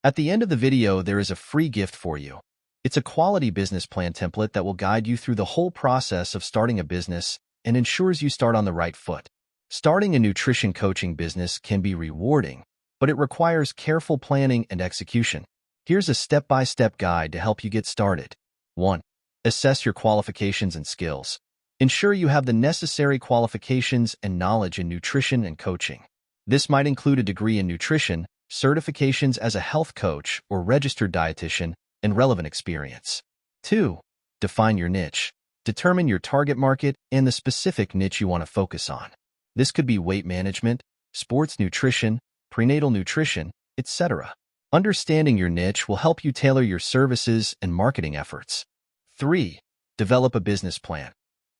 At the end of the video, there is a free gift for you. It's a quality business plan template that will guide you through the whole process of starting a business and ensures you start on the right foot. Starting a nutrition coaching business can be rewarding, but it requires careful planning and execution. Here's a step-by-step guide to help you get started. 1. Assess your qualifications and skills. Ensure you have the necessary qualifications and knowledge in nutrition and coaching. This might include a degree in nutrition, certifications as a health coach or registered dietitian, and relevant experience. 2. Define your niche. Determine your target market and the specific niche you want to focus on. This could be weight management, sports nutrition, prenatal nutrition, etc. Understanding your niche will help you tailor your services and marketing efforts. 3. Develop a business plan.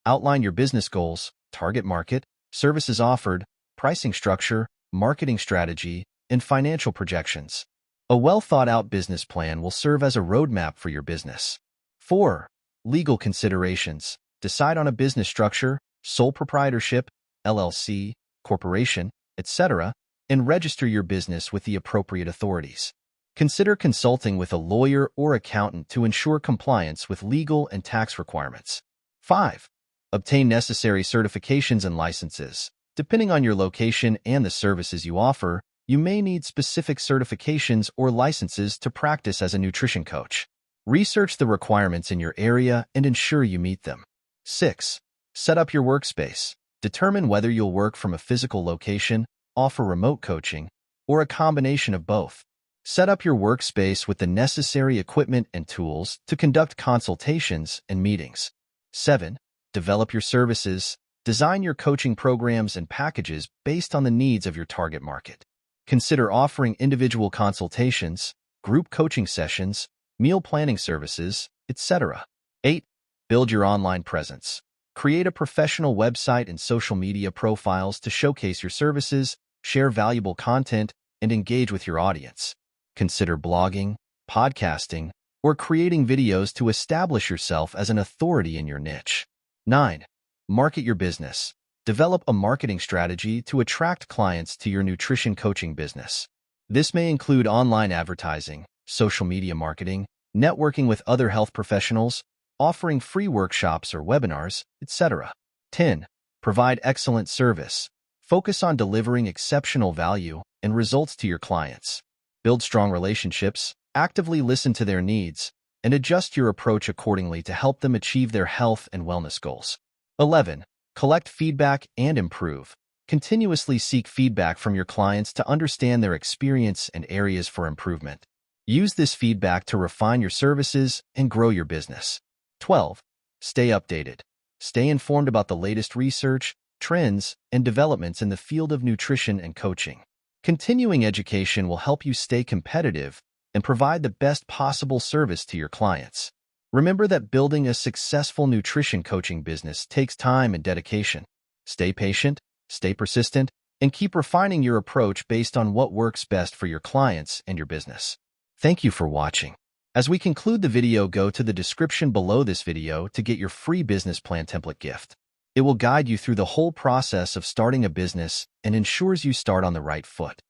Outline your business goals, target market, services offered, pricing structure, marketing strategy, and financial projections. A well-thought-out business plan will serve as a roadmap for your business. 4. Legal considerations. Decide on a business structure, sole proprietorship, LLC, corporation, etc., and register your business with the appropriate authorities. Consider consulting with a lawyer or accountant to ensure compliance with legal and tax requirements. 5. Obtain necessary certifications and licenses. Depending on your location and the services you offer, you may need specific certifications or licenses to practice as a nutrition coach. Research the requirements in your area and ensure you meet them. 6. Set up your workspace. Determine whether you'll work from a physical location, offer remote coaching, or a combination of both. Set up your workspace with the necessary equipment and tools to conduct consultations and meetings. 7. Develop your services. Design your coaching programs and packages based on the needs of your target market. Consider offering individual consultations, group coaching sessions, meal planning services, etc. 8. Build your online presence. Create a professional website and social media profiles to showcase your services, share valuable content, and engage with your audience. Consider blogging, podcasting, or creating videos to establish yourself as an authority in your niche. 9. Market your business. Develop a marketing strategy to attract clients to your nutrition coaching business. This may include online advertising, social media marketing, networking with other health professionals, offering free workshops or webinars, etc. 10. Provide excellent service. Focus on delivering exceptional value and results to your clients. Build strong relationships, actively listen to their needs, and adjust your approach accordingly to help them achieve their health and wellness goals. 11. Collect feedback and improve. Continuously seek feedback from your clients to understand their experience and areas for improvement. Use this feedback to refine your services and grow your business. 12. Stay updated. Stay informed about the latest research, trends, and developments in the field of nutrition and coaching. Continuing education will help you stay competitive and provide the best possible service to your clients. Remember that building a successful nutrition coaching business takes time and dedication. Stay patient, stay persistent, and keep refining your approach based on what works best for your clients and your business. Thank you for watching. As we conclude the video, go to the description below this video to get your free business plan template gift. It will guide you through the whole process of starting a business and ensures you start on the right foot.